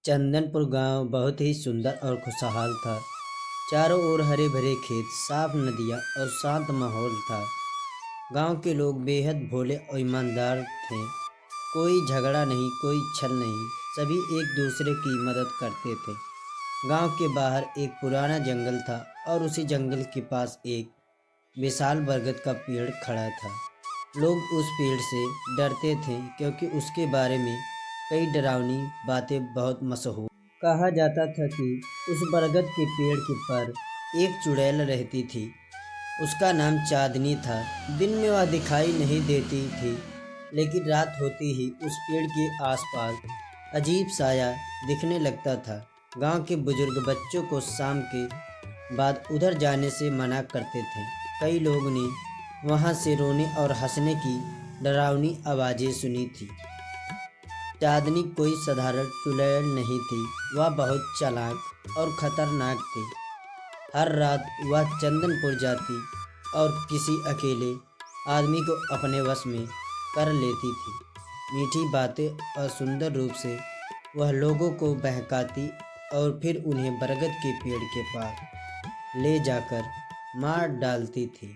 चंदनपुर गांव बहुत ही सुंदर और खुशहाल था। चारों ओर हरे भरे खेत, साफ नदियाँ और शांत माहौल था। गांव के लोग बेहद भोले और ईमानदार थे। कोई झगड़ा नहीं, कोई छल नहीं, सभी एक दूसरे की मदद करते थे। गांव के बाहर एक पुराना जंगल था और उसी जंगल के पास एक विशाल बरगद का पेड़ खड़ा था। लोग उस पेड़ से डरते थे क्योंकि उसके बारे में कई डरावनी बातें बहुत मशहूर। कहा जाता था कि उस बरगद के पेड़ के पर एक चुड़ैल रहती थी। उसका नाम चांदनी था। दिन में वह दिखाई नहीं देती थी, लेकिन रात होती ही उस पेड़ के आसपास अजीब साया दिखने लगता था। गांव के बुजुर्ग बच्चों को शाम के बाद उधर जाने से मना करते थे। कई लोगों ने वहां से रोने और हंसने की डरावनी आवाज़ें सुनी थी। चांदनी कोई साधारण चुड़ैल नहीं थी, वह बहुत चालाक और खतरनाक थी। हर रात वह चंदनपुर जाती और किसी अकेले आदमी को अपने वश में कर लेती थी। मीठी बातें और सुंदर रूप से वह लोगों को बहकाती और फिर उन्हें बरगद के पेड़ के पास ले जाकर मार डालती थी।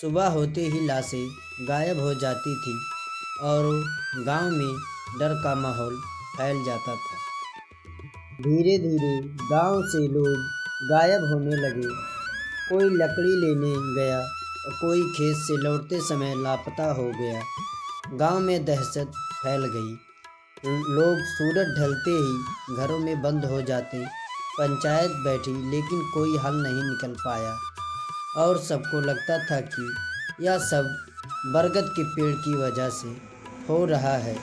सुबह होते ही लाशें गायब हो जाती थी और गांव में डर का माहौल फैल जाता था। धीरे धीरे गांव से लोग गायब होने लगे। कोई लकड़ी लेने गया और कोई खेत से लौटते समय लापता हो गया। गांव में दहशत फैल गई। लोग सूरज ढलते ही घरों में बंद हो जाते। पंचायत बैठी, लेकिन कोई हल नहीं निकल पाया और सबको लगता था कि यह सब बरगद के पेड़ की वजह से हो रहा है,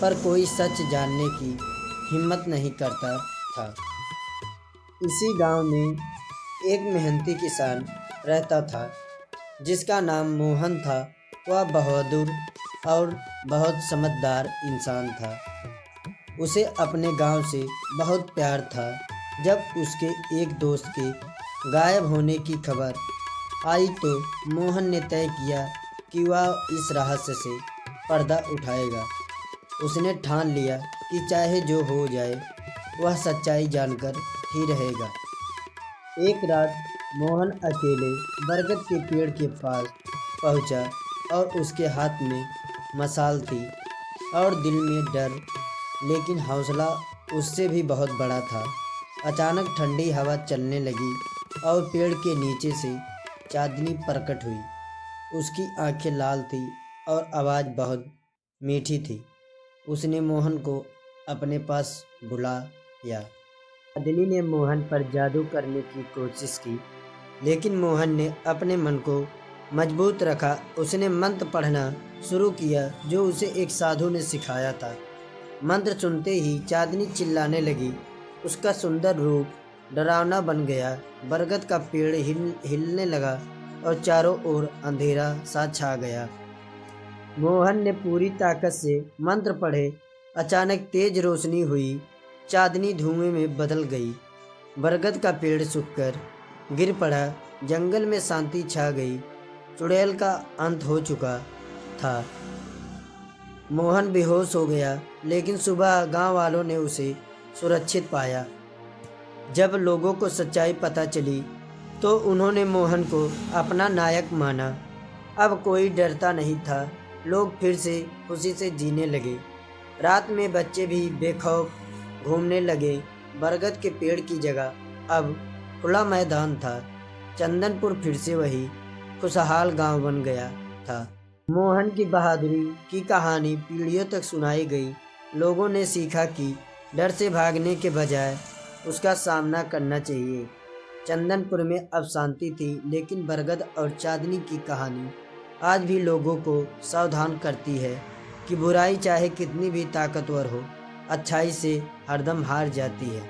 पर कोई सच जानने की हिम्मत नहीं करता था। इसी गांव में एक मेहनती किसान रहता था जिसका नाम मोहन था। वह बहादुर और बहुत समझदार इंसान था। उसे अपने गांव से बहुत प्यार था। जब उसके एक दोस्त के गायब होने की खबर आई तो मोहन ने तय किया कि वह इस रहस्य से पर्दा उठाएगा। उसने ठान लिया कि चाहे जो हो जाए वह सच्चाई जानकर ही रहेगा। एक रात मोहन अकेले बरगद के पेड़ के पास पहुंचा और उसके हाथ में मशाल थी और दिल में डर, लेकिन हौसला उससे भी बहुत बड़ा था। अचानक ठंडी हवा चलने लगी और पेड़ के नीचे से चांदनी प्रकट हुई। उसकी आंखें लाल थी और आवाज़ बहुत मीठी थी। उसने मोहन को अपने पास बुलाया। चांदनी ने मोहन पर जादू करने की कोशिश की, लेकिन मोहन ने अपने मन को मजबूत रखा। उसने मंत्र पढ़ना शुरू किया जो उसे एक साधु ने सिखाया था। मंत्र सुनते ही चांदनी चिल्लाने लगी। उसका सुंदर रूप डरावना बन गया। बरगद का पेड़ हिलने लगा और चारों ओर अंधेरा सा छा गया। मोहन ने पूरी ताकत से मंत्र पढ़े। अचानक तेज रोशनी हुई। चांदनी धुएं में बदल गई। बरगद का पेड़ सूखकर गिर पड़ा। जंगल में शांति छा गई। चुड़ैल का अंत हो चुका था। मोहन बेहोश हो गया, लेकिन सुबह गांव वालों ने उसे सुरक्षित पाया। जब लोगों को सच्चाई पता चली तो उन्होंने मोहन को अपना नायक माना। अब कोई डरता नहीं था। लोग फिर से खुशी से जीने लगे। रात में बच्चे भी बेखौफ घूमने लगे। बरगद के पेड़ की जगह अब खुला मैदान था। चंदनपुर फिर से वही खुशहाल गांव बन गया था। मोहन की बहादुरी की कहानी पीढ़ियों तक सुनाई गई। लोगों ने सीखा कि डर से भागने के बजाय उसका सामना करना चाहिए। चंदनपुर में अब शांति थी, लेकिन बरगद और चांदनी की कहानी आज भी लोगों को सावधान करती है कि बुराई चाहे कितनी भी ताकतवर हो, अच्छाई से हरदम हार जाती है।